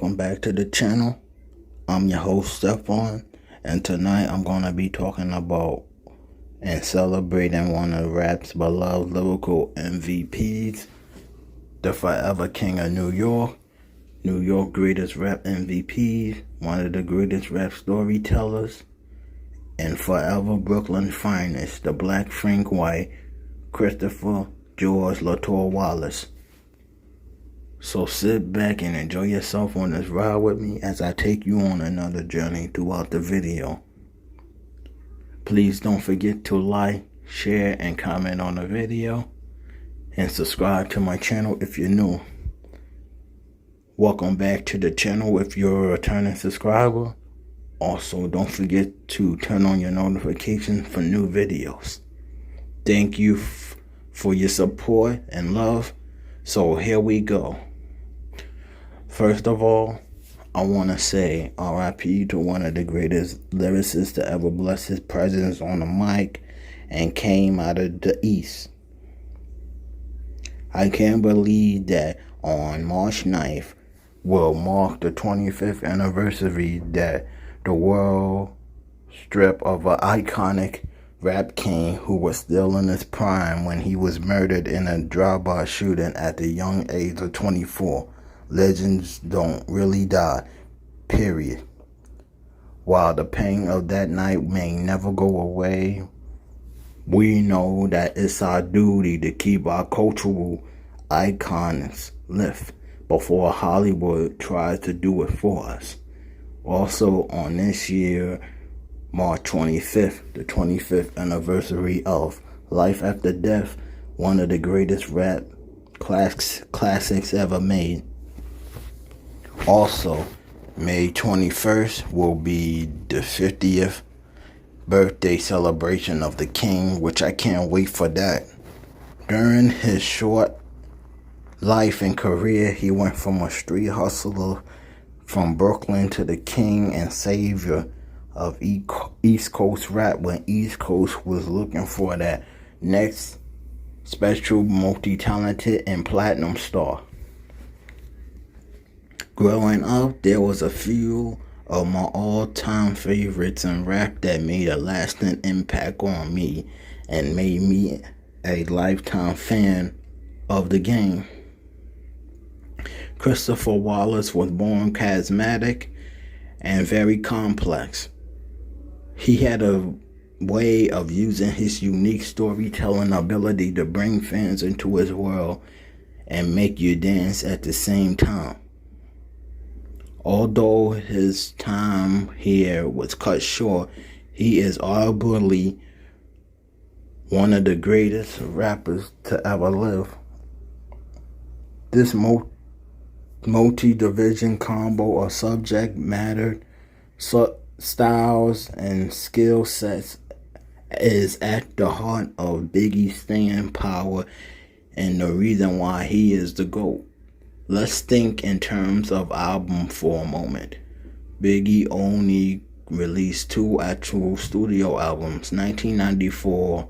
welcome back to the channel. I'm your host Stephon, and tonight I'm going to be talking about and celebrating one of rap's beloved lyrical MVPs, the forever king of New York greatest rap MVPs, one of the greatest rap storytellers, and forever Brooklyn finest, the Black Frank White, Christopher George Latour Wallace. So sit back and enjoy yourself on this ride with me as I take you on another journey throughout the video. Please don't forget to like, share, and comment on the video, and subscribe to my channel if you're new. Welcome back to the channel if you're a returning subscriber. Also, don't forget to turn on your notifications for new videos. Thank you for your support and love. So here we go. First of all, I want to say RIP to one of the greatest lyricists to ever bless his presence on the mic and came out of the East. I can't believe that on March 9th will mark the 25th anniversary that the world stripped of an iconic rap king who was still in his prime when he was murdered in a drive-by shooting at the young age of 24. Legends don't really die, period. While the pain of that night may never go away, we know that it's our duty to keep our cultural icons lift before Hollywood tries to do it for us. Also, on this year, March 25th, the 25th anniversary of Life After Death, one of the greatest rap classics ever made. Also, May 21st will be the 50th birthday celebration of the King, which I can't wait for that. During his short life and career, he went from a street hustler from Brooklyn to the king and savior of East Coast rap when East Coast was looking for that next special, multi-talented, and platinum star. Growing up, there was a few of my all-time favorites in rap that made a lasting impact on me and made me a lifetime fan of the game. Christopher Wallace was born charismatic and very complex. He had a way of using his unique storytelling ability to bring fans into his world and make you dance at the same time. Although his time here was cut short, he is arguably one of the greatest rappers to ever live. This multi-division combo of subject matter, styles, and skill sets is at the heart of Biggie's staying power and the reason why he is the GOAT. Let's think in terms of album for a moment. Biggie only released 2 actual studio albums, 1994,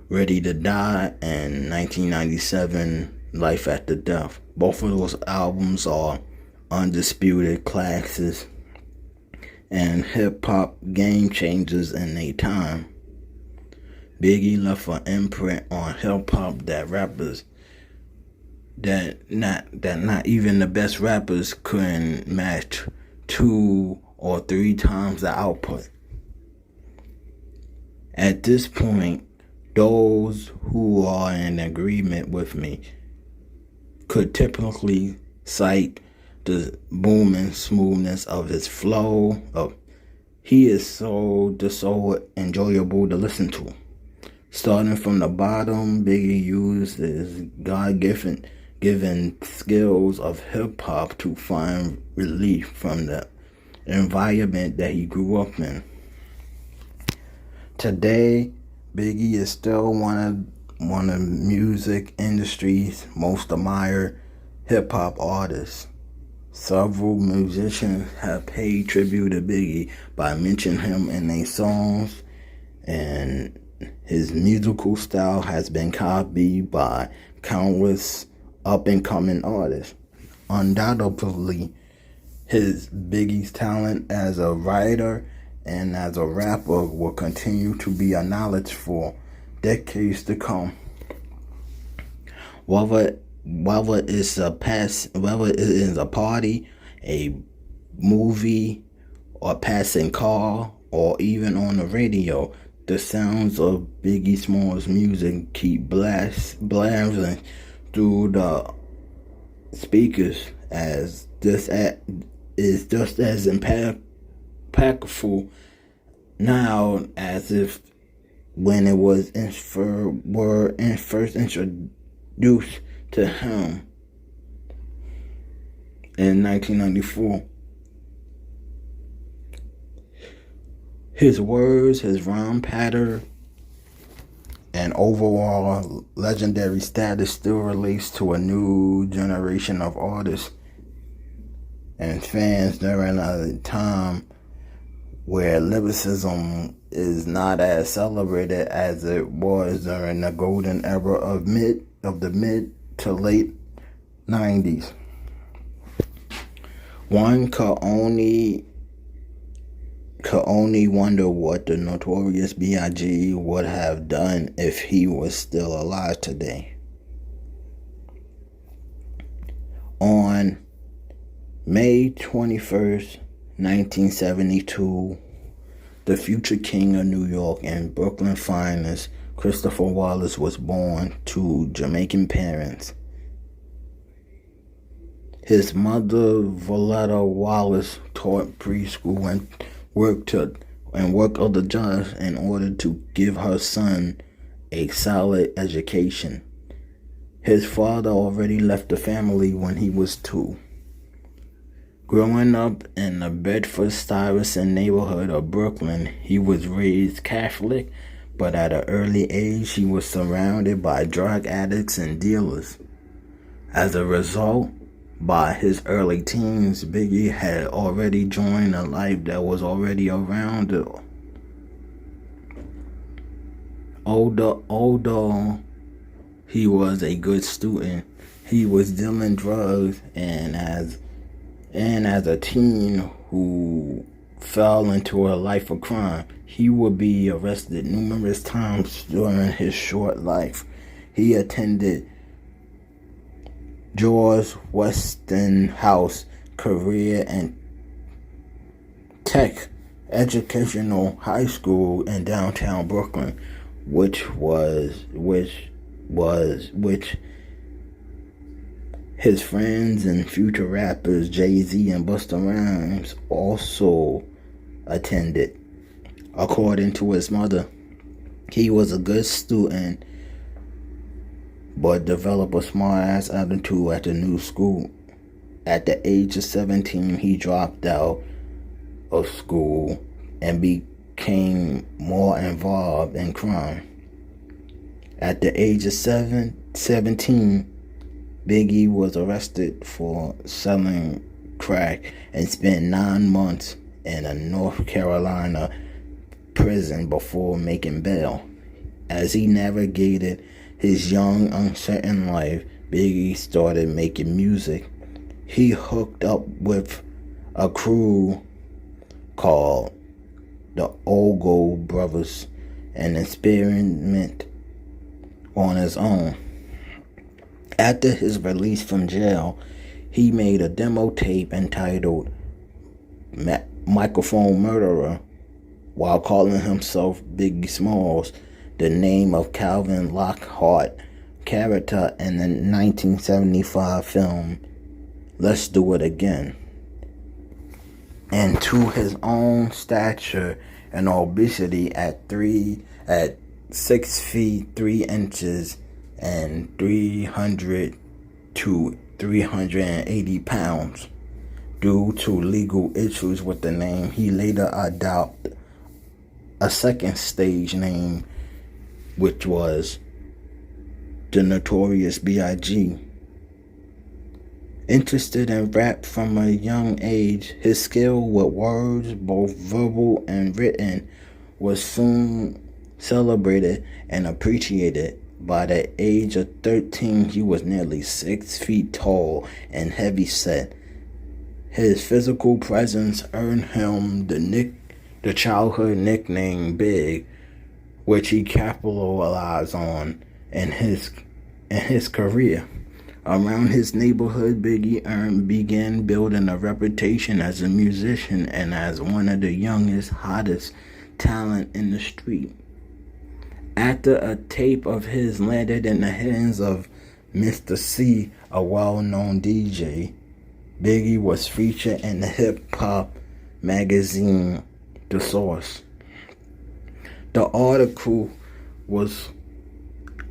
Ready to Die, and 1997, Life After Death. Both of those albums are undisputed classics and hip-hop game changers in their time. Biggie left an imprint on hip-hop that not even the best rappers couldn't match 2 or 3 times the output. At this point, those who are in agreement with me could typically cite the booming smoothness of his flow. He is so enjoyable to listen to. Starting from the bottom, Biggie used his God-given skills of hip-hop to find relief from the environment that he grew up in. Today, Biggie is still one of music industry's most admired hip-hop artists. Several musicians have paid tribute to Biggie by mentioning him in their songs, and his musical style has been copied by countless up-and-coming artists. Undoubtedly, Biggie's talent as a writer and as a rapper will continue to be acknowledged for decades to come. Whether it is a party, a movie, or passing car, or even on the radio, the sounds of Biggie Smalls' music keep blaring through the speakers is just as impactful now as if when it was first introduced to him in 1994. His words, his rhyme pattern, and overall legendary status still relates to a new generation of artists and fans during a time where lyricism is not as celebrated as it was during the golden era of the mid to late 90s. One could only wonder what the Notorious B.I.G. would have done if he was still alive today. On May 21st, 1972, the future king of New York and Brooklyn finest, Christopher Wallace, was born to Jamaican parents. His mother, Valletta Wallace, taught preschool and worked other jobs in order to give her son a solid education. His father already left the family when he was 2. Growing up in the Bedford-Stuyvesant neighborhood of Brooklyn, he was raised Catholic, but at an early age he was surrounded by drug addicts and dealers. As a result, by his early teens, Biggie had already joined a life that was already around it. Although he was a good student, he was dealing drugs, and as a teen who fell into a life of crime, he would be arrested numerous times during his short life. He attended George Westinghouse Career and Tech Educational High School in downtown Brooklyn, which his friends and future rappers Jay-Z and Busta Rhymes also attended. According to his mother, he was a good student but developed a smart-ass attitude at the new school. At the age of 17, he dropped out of school and became more involved in crime. At the age of 17, Biggie was arrested for selling crack and spent 9 months in a North Carolina prison before making bail. As he navigated his young, uncertain life, Biggie started making music. He hooked up with a crew called the Ogo Brothers and experimented on his own. After his release from jail, he made a demo tape entitled Microphone Murderer while calling himself Biggie Smalls, the name of Calvin Lockhart character in the 1975 film Let's Do It Again. And to his own stature and obesity at 6 feet 3 inches and 300 to 380 pounds. Due to legal issues with the name, he later adopted a second stage name, which was the Notorious B.I.G. Interested in rap from a young age, his skill with words, both verbal and written, was soon celebrated and appreciated. By the age of 13, he was nearly 6 feet tall and heavy-set. His physical presence earned him the childhood nickname Big, which he capitalized on in his career. Around his neighborhood, Biggie began building a reputation as a musician and as one of the youngest, hottest talent in the street. After a tape of his landed in the hands of Mr. C, a well-known DJ, Biggie was featured in the hip-hop magazine The Source. The article was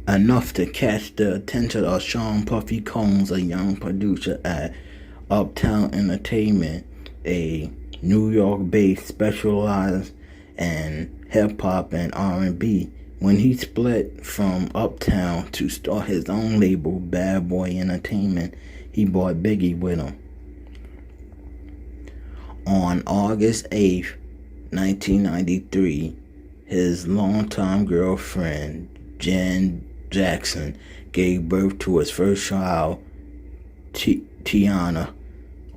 enough to catch the attention of Sean Puffy Combs, a young producer at Uptown Entertainment, a New York-based specialized in hip-hop and R&B. When he split from Uptown to start his own label, Bad Boy Entertainment, he brought Biggie with him. On August 8th, 1993, his longtime girlfriend, Jan Jackson, gave birth to his first child, Tiana.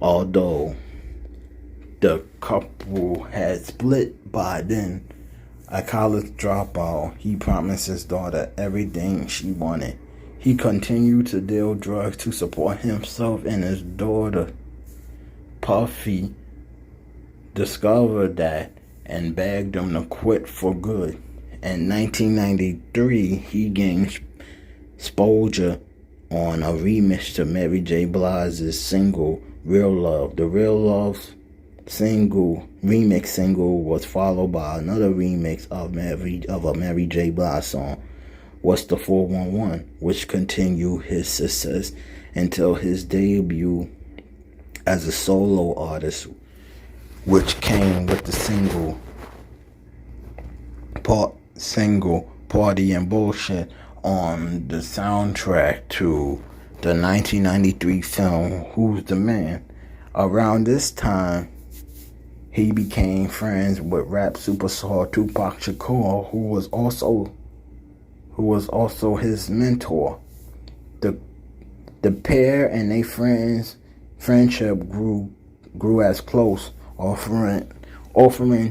Although the couple had split by then, a college dropout, he promised his daughter everything she wanted. He continued to deal drugs to support himself and his daughter. Puffy discovered that and begged him to quit for good. In 1993, he gained exposure on a remix to Mary J. Blige's single Real Love. The Real Love remix single was followed by another remix of a Mary J. Blige song, What's the 411, which continued his success until his debut as a solo artist, which came with the single Party and Bullshit on the soundtrack to the 1993 film Who's the Man. Around this time, he became friends with rap superstar Tupac Shakur, who was also his mentor. The pair and their friendship grew as close, offering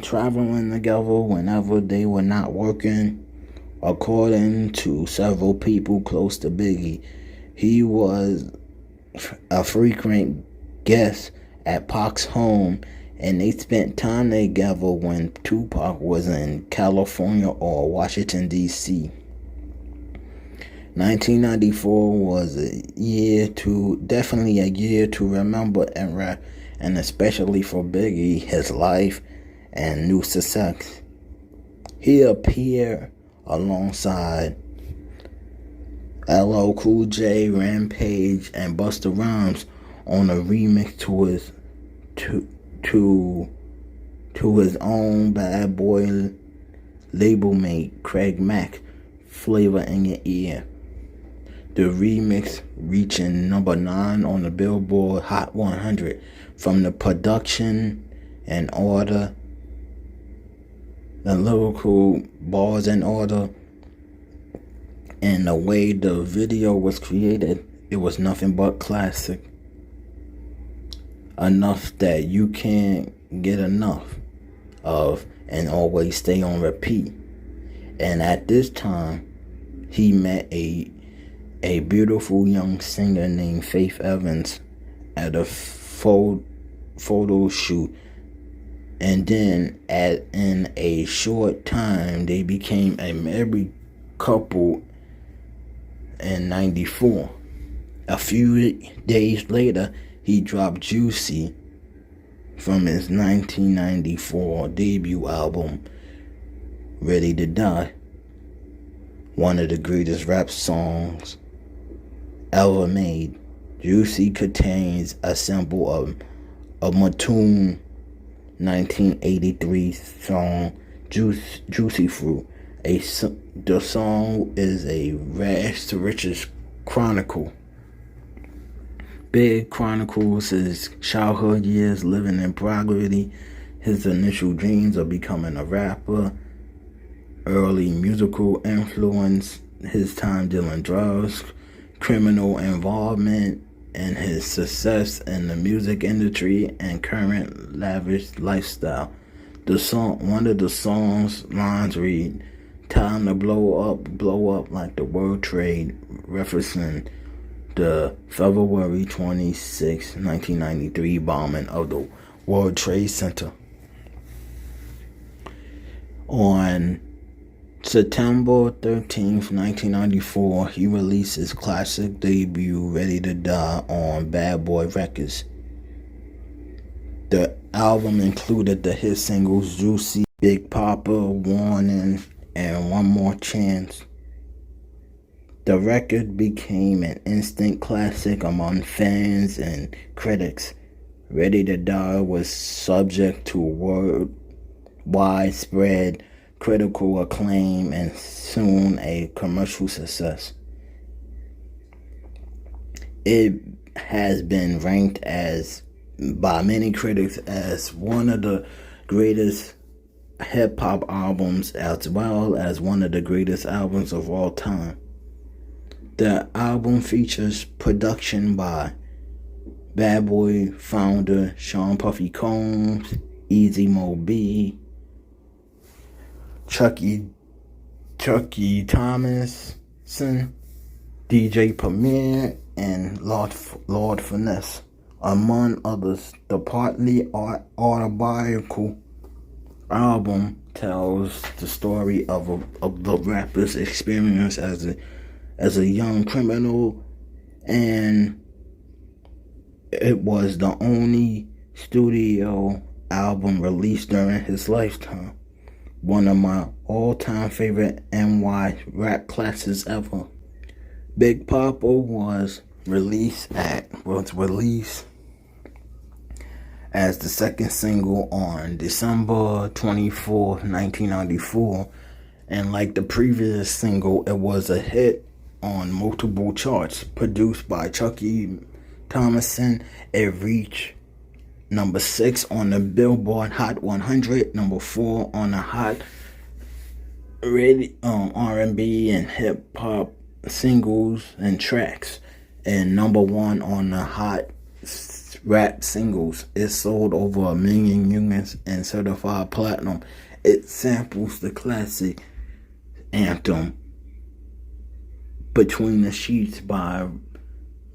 traveling together whenever they were not working. According to several people close to Biggie, he was a frequent guest at Pac's home, and they spent time together when Tupac was in California or Washington, D.C. 1994 was definitely a year to remember in rap, and especially for Biggie, his life and new success. He appeared alongside LL Cool J, Rampage, and Busta Rhymes on a remix to his own Bad Boy label mate Craig Mack, Flavor in Your Ear. The remix reaching number 9 on the Billboard Hot 100. From the production and order, the lyrical bars and order, and the way the video was created, it was nothing but classic. Enough that you can't get enough of and always stay on repeat. And at this time, he met a beautiful young singer named Faith Evans at a photo shoot, and then in a short time they became a married couple in 94. A few days later, he dropped Juicy from his 1994 debut album Ready to Die, one of the greatest rap songs ever made. Juicy contains a sample of a Mattoon 1983 song, Juicy Fruit. The song is a rags to riches chronicle. Big chronicles his childhood years living in poverty, his initial dreams of becoming a rapper, early musical influence, his time dealing drugs, criminal involvement, in his success in the music industry and current lavish lifestyle. One of the song's lines read, "Time to blow up like the World Trade," referencing the February 26, 1993 bombing of the World Trade Center. On September 13th, 1994, he released his classic debut, Ready to Die, on Bad Boy Records. The album included the hit singles Juicy, Big Papa, Warning, and One More Chance. The record became an instant classic among fans and critics. Ready to Die was subject to widespread critical acclaim and soon a commercial success. It has been ranked by many critics as one of the greatest hip-hop albums, as well as one of the greatest albums of all time. The album features production by Bad Boy founder Sean Puffy Combs, Easy Mo Bee, Chucky Thomason, DJ Premier, and Lord Finesse, among others. The partly autobiographical album tells the story of the rapper's experience as a young criminal, and it was the only studio album released during his lifetime. One of my all-time favorite NY rap classics ever. Big Papa was released as the second single on December 24, 1994, and like the previous single, it was a hit on multiple charts. Produced by Chucky Thomason, it reached number 6 on the Billboard Hot 100, number 4 on the Hot R&B and Hip Hop Singles and Tracks, and number 1 on the Hot Rap Singles. It sold over 1 million units and certified platinum. It samples the classic anthem Between the Sheets by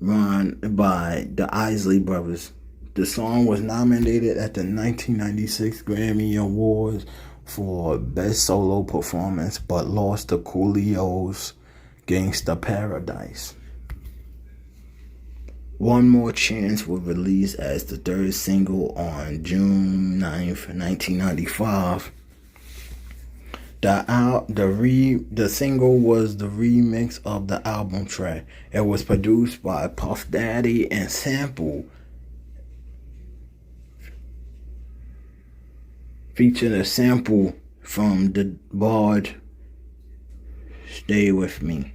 the Isley Brothers. The song was nominated at the 1996 Grammy Awards for Best Solo Performance, but lost to Coolio's Gangsta Paradise. One More Chance was released as the third single on June 9th, 1995. The single was the remix of the album track. It was produced by Puff Daddy and featured a sample from the bard Stay With Me.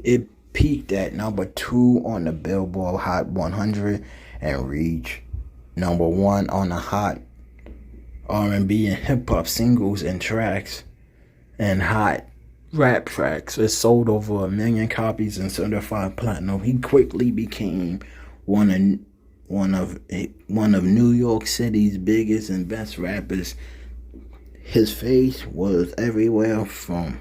It peaked at number 2 on the Billboard Hot 100 and reached number 1 on the Hot R&B and Hip Hop Singles and Tracks and Hot Rap Tracks. It sold over 1 million copies and certified platinum. He quickly became one of New York City's biggest and best rappers. His face was everywhere, from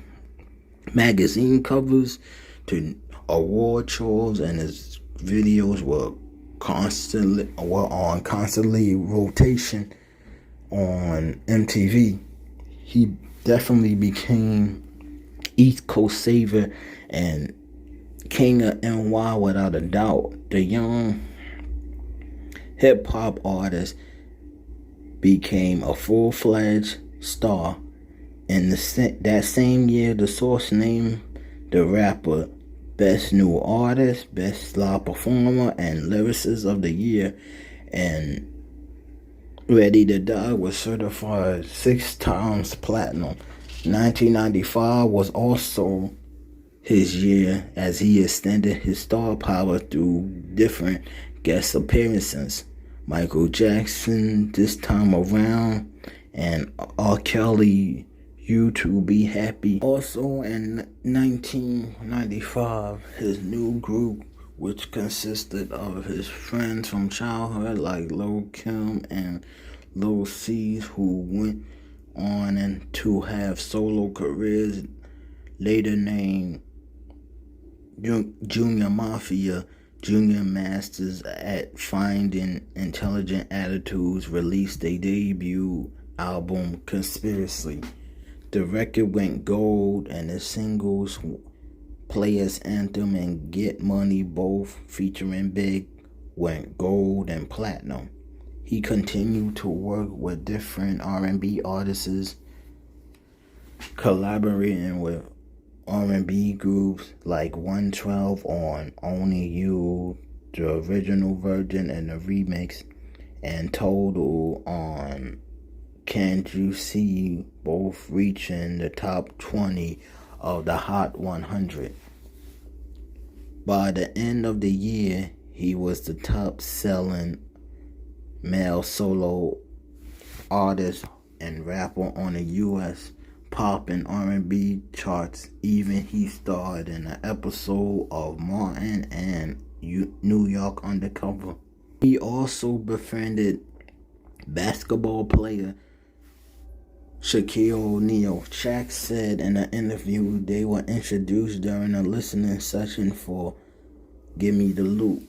magazine covers to award shows, and his videos were on constantly rotation on MTV. He definitely became East Coast savior and king of NY without a doubt. The young hip-hop artist became a full-fledged star. In that same year, The Source named the rapper Best New Artist, Best Live Performer, and Lyricist of the Year, and Ready to Die was certified 6 times platinum. 1995 was also his year, as he extended his star power through different guest appearances. Michael Jackson this time around, and R. Kelly You to Be Happy. Also in 1995, his new group, which consisted of his friends from childhood like Lil Kim and Lil C's, who went on and to have solo careers, later named Junior Mafia, Junior Masters at Finding Intelligent Attitudes, released their debut album Conspiracy. The record went gold, and the singles Players Anthem and Get Money, both featuring Big, went gold and platinum. He continued to work with different R&B artists, collaborating with R&B groups like 112 on Only You, the original version and the remix, and Total on Can't You See, both reaching the top 20 of the Hot 100. By the end of the year, he was the top-selling male solo artist and rapper on the U.S. pop and R&B charts. Even he starred in an episode of Martin and New York Undercover. He also befriended basketball player Shaquille O'Neal. Shaq said in an interview they were introduced during a listening session for Give Me the Loot.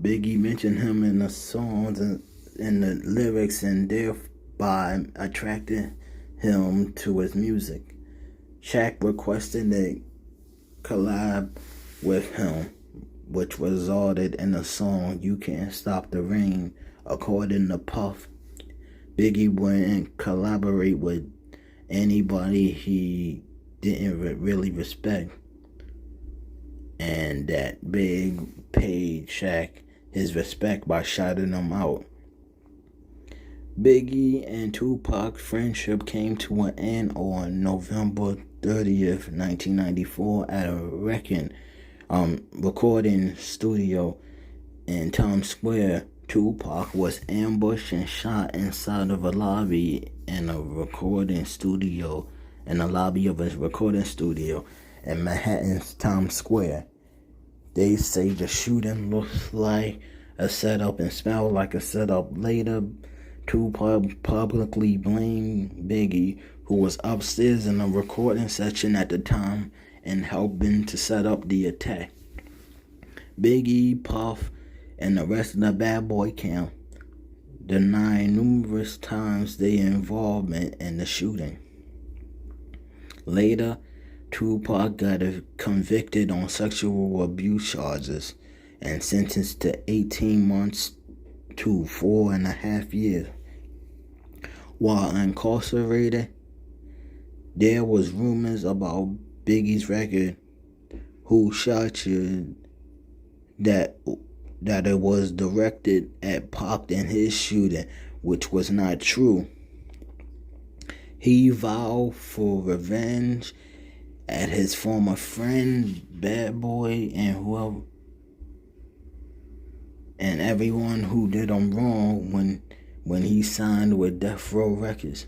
Biggie mentioned him in the songs and in the lyrics and thereby attracted him to his music. Shaq requested a collab with him, which resulted in the song You Can't Stop the Rain. According to Puff, Biggie wouldn't collaborate with anybody he didn't really respect, and that Big paid Shaq his respect by shouting him out. Biggie and Tupac's friendship came to an end on November 30th, 1994 at a recording studio in Times Square. Tupac was ambushed and shot inside of a lobby in the lobby of his recording studio in Manhattan's Times Square. They say the shooting looks like a setup and smelled like a setup. Later, Tupac publicly blamed Biggie, who was upstairs in a recording section at the time, and helping to set up the attack. Biggie, Puff, and the rest of the Bad Boy camp denied numerous times their involvement in the shooting. Later, Tupac got convicted on sexual abuse charges and sentenced to 18 months to 4.5 years. While incarcerated, there was rumors about Biggie's record, Who Shot You, that it was directed at Pac and his shooting, which was not true. He vowed for revenge at his former friend, Bad Boy, and everyone who did him wrong when he signed with Death Row Records.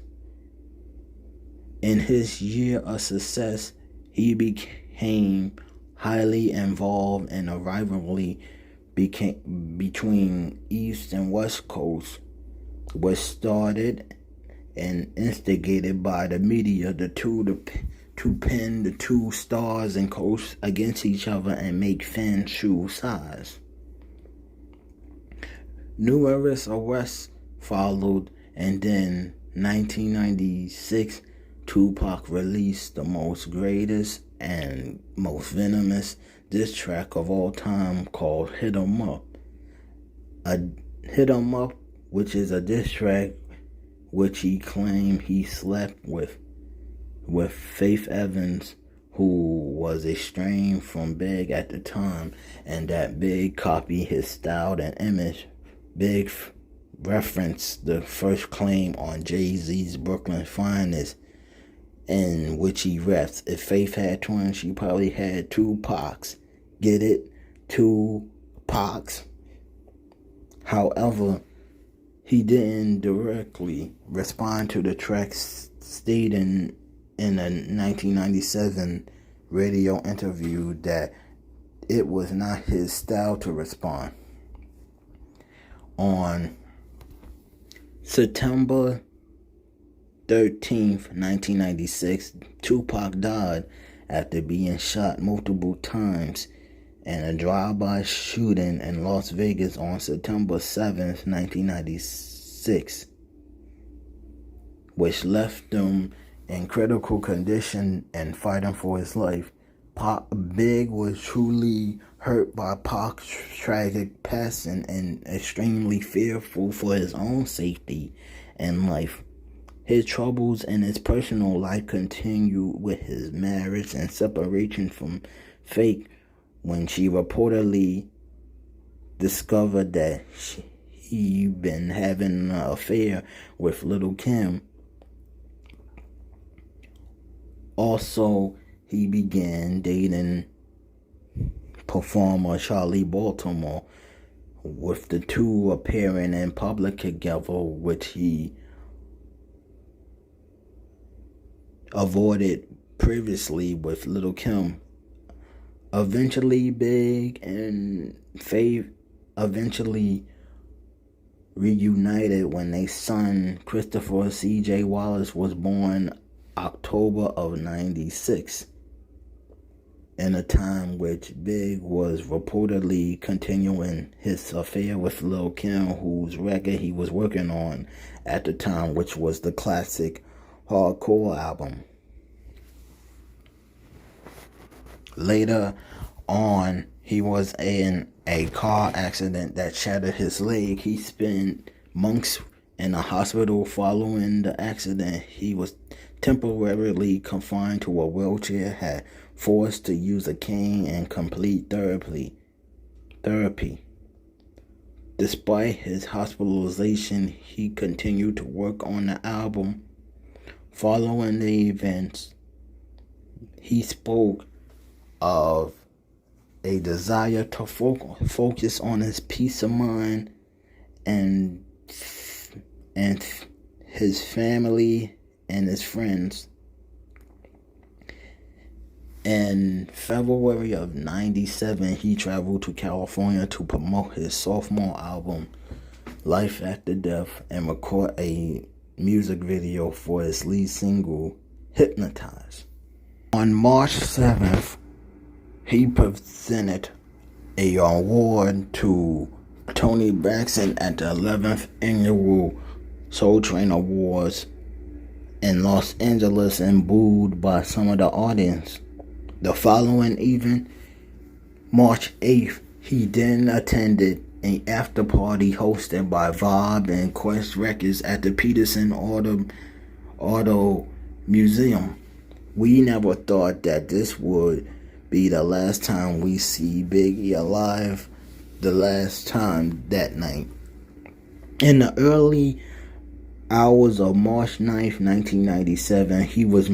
In his year of success, he became highly involved in a rivalry between East and West Coast, was started and instigated by the media to pin the two stars and coasts against each other and make fans choose sides. Numerous arrests followed, and then 1996, Tupac released the most greatest and most venomous diss track of all time called Hit 'Em Up. Hit 'Em Up, which is a diss track which he claimed he slept with Faith Evans, who was estranged from Big at the time, and that Big copied his style and image. Big referenced the first claim on Jay-Z's Brooklyn Finest, in which he reps, if Faith had twins, she probably had two Pacs. Get it? Two Pacs. However, he didn't directly respond to the track, stating in a 1997 radio interview that it was not his style to respond. On September 13th, 1996, Tupac died after being shot multiple times in a drive-by shooting in Las Vegas on September 7th, 1996, which left him in critical condition and fighting for his life. Big was truly hurt by Pac's tragic passing and extremely fearful for his own safety and life. His troubles in his personal life continued with his marriage and separation from Faith when she reportedly discovered that he'd been having an affair with Lil' Kim. Also, he began dating performer Charlie Baltimore, with the two appearing in public together, which he avoided previously with Lil' Kim. Eventually, Big and Faith eventually reunited when their son Christopher C.J. Wallace was born October of 96, in a time which Big was reportedly continuing his affair with Lil' Kim, whose record he was working on at the time, which was the classic Hardcore album. Later on, he was in a car accident that shattered his leg. He spent months in a hospital following the accident. He was temporarily confined to a wheelchair, had forced to use a cane and complete therapy. Despite his hospitalization, he continued to work on the album. Following the events, he spoke of a desire to focus on his peace of mind and his family and his friends. In February of 97, he traveled to California to promote his sophomore album, Life After Death, and record a music video for his lead single, Hypnotize. On March 7th, he presented an award to Tony Braxton at the 11th Annual Soul Train Awards in Los Angeles and booed by some of the audience. The following evening, March 8th, he then attended an after party hosted by Vibe and Quest Records at the Peterson Auto Museum. We never thought that this would be the last time we see Biggie alive, the last time that night. In the early hours of March 9th, 1997, he was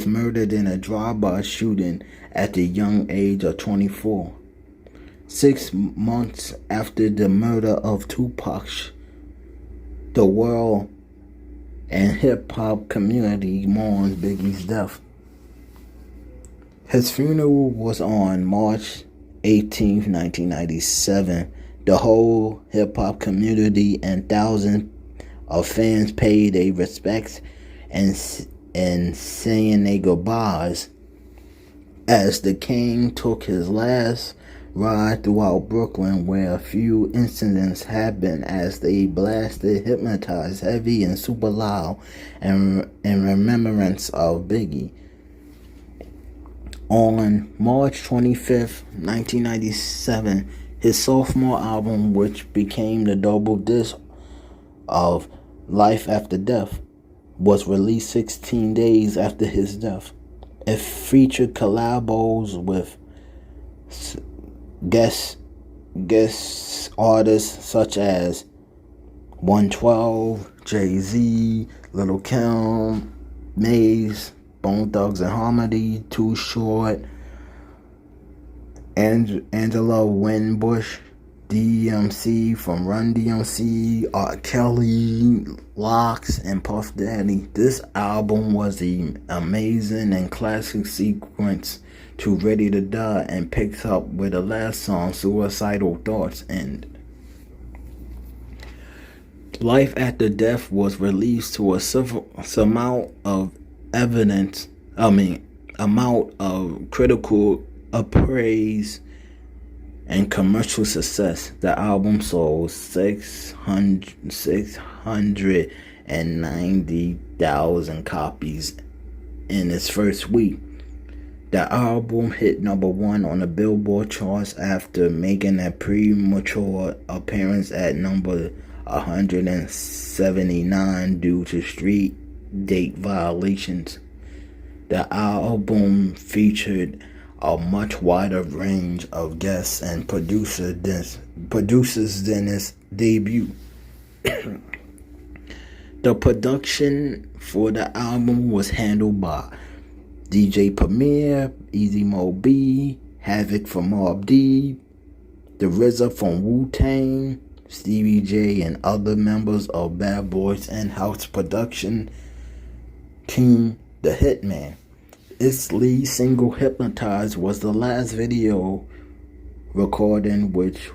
murdered in a drive-by shooting at the young age of 24. 6 months after the murder of Tupac, the world and hip-hop community mourns Biggie's death. His funeral was on March 18th, 1997. The whole hip-hop community and thousands of fans paid their respects and saying their goodbyes as the King took his last ride throughout Brooklyn, where a few incidents happened as they blasted Hypnotize heavy and super loud in remembrance of Biggie. On March 25th, 1997, his sophomore album, which became the double disc of Life After Death, was released 16 days after his death. It featured collabos with guest artists such as 112, Jay-Z, Lil' Kim, Maze, Bone Thugs and Harmony, Too Short, Angela Winbush, DMC from Run DMC, R. Kelly, Locks, and Puff Daddy. This album was the amazing and classic sequence to Ready to Die and picks up with the last song, Suicidal Thoughts. And Life After Death was released to amount of amount of critical praise and commercial success. The album sold 690,000 copies in its first week. The album hit #1 on the Billboard charts after making a premature appearance at number 179 due to street date violations. The album featured a much wider range of guests and producers than its debut. The production for the album was handled by DJ Premier, Easy Mo B, Havoc from Mobb Deep, The RZA from Wu-Tang, Stevie J, and other members of Bad Boys in-house production team, The Hitman. Its lead single, Hypnotized, was the last video recording which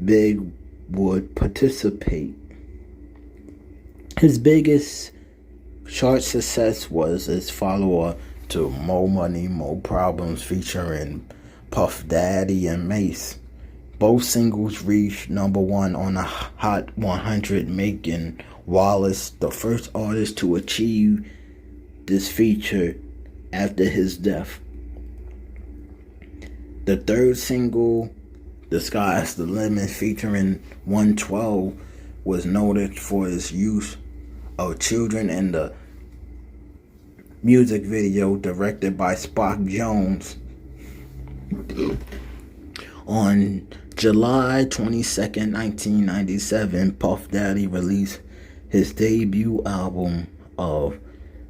Big would participate. His biggest chart success was his follow-up to More Money, More Problems featuring Puff Daddy and Mace. Both singles reached #1 on the Hot 100, making Wallace the first artist to achieve this feature after his death. The third single, The Sky's the Limit, featuring 112, was noted for its use of children in the music video directed by Spock Jones. On July 22nd, 1997, Puff Daddy released his debut album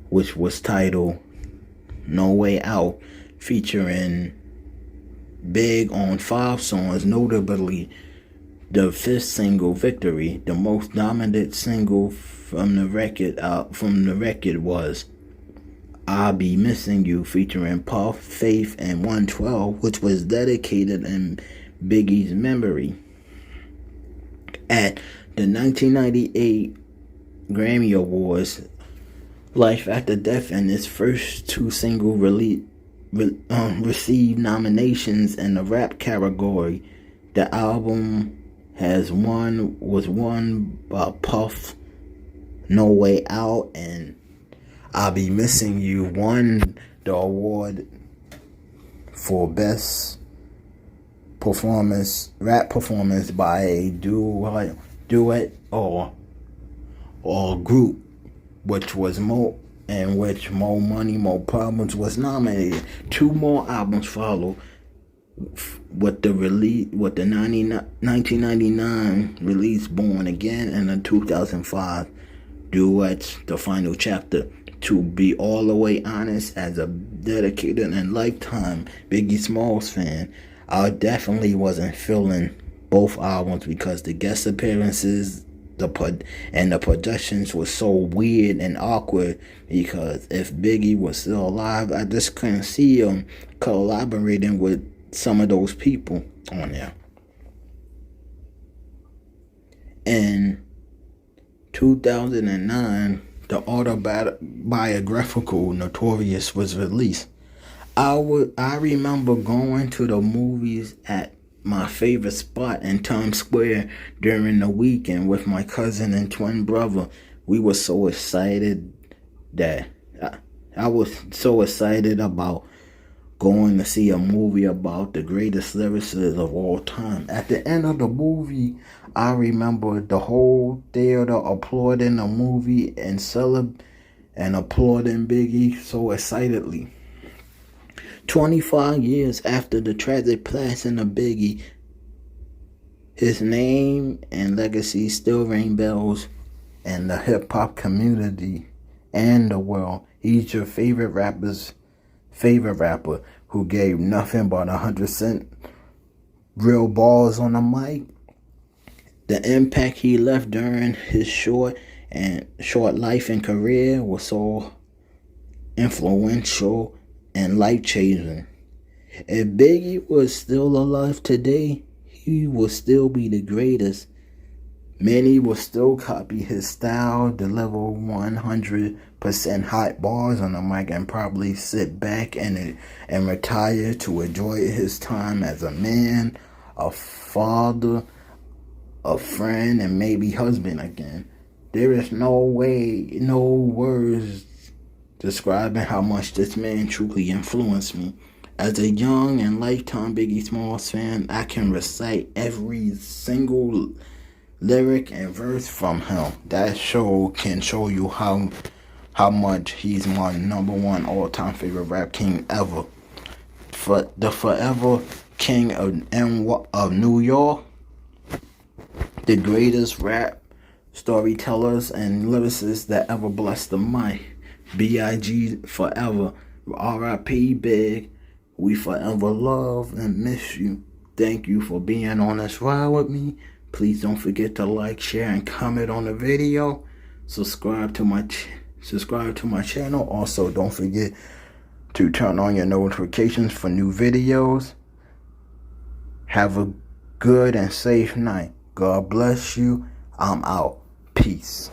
which was titled No Way Out, featuring Big on 5 songs, notably the 5th single, Victory. The most dominant single from the record was I'll Be Missing You, featuring Puff, Faith, and 112, which was dedicated in Biggie's memory. At the 1998 Grammy Awards, Life After Death and its first 2 singles received nominations in the rap category. The album was won by Puff, No Way Out, and I'll Be Missing You won the award for Best Rap Performance by a duet or group, which More Money, More Problems was nominated. 2 more albums followed, with the 1999 release Born Again and the 2005 Duets, The Final Chapter. To be all the way honest, as a dedicated and lifetime Biggie Smalls fan, I definitely wasn't feeling both albums because the guest appearances and the productions was so weird and awkward, because if Biggie was still alive, I just couldn't see him collaborating with some of those people on there. In 2009, the autobiographical Notorious was released. I remember going to the movies at my favorite spot in Times Square during the weekend with my cousin and twin brother. We were so excited that I was so excited about going to see a movie about the greatest lyricists of all time. At the end of the movie, I remember the whole theater applauding the movie and applauding Biggie so excitedly. 25 years after the tragic passing of Biggie, his name and legacy still ring bells in the hip-hop community and the world. He's your favorite rapper who gave nothing but 100% real balls on the mic. The impact he left during his short life and career was so influential and life-changing. If Biggie was still alive today, he would still be the greatest. Many will still copy his style, deliver 100% hot bars on the mic, and probably sit back and retire to enjoy his time as a man, a father, a friend, and maybe husband again. There is no words describing how much this man truly influenced me. As a young and lifetime Biggie Smalls fan, I can recite every single lyric and verse from him. That can show you how much he's my number one all-time favorite rap king ever. For the forever king of New York, the greatest rap storytellers and lyricists that ever blessed the mic. B.I.G. forever. R.I.P. Big. We forever love and miss you. Thank you for being on this ride with me. Please don't forget to like, share, and comment on the video. Subscribe to my channel. Also, don't forget to turn on your notifications for new videos. Have a good and safe night. God bless you. I'm out. Peace.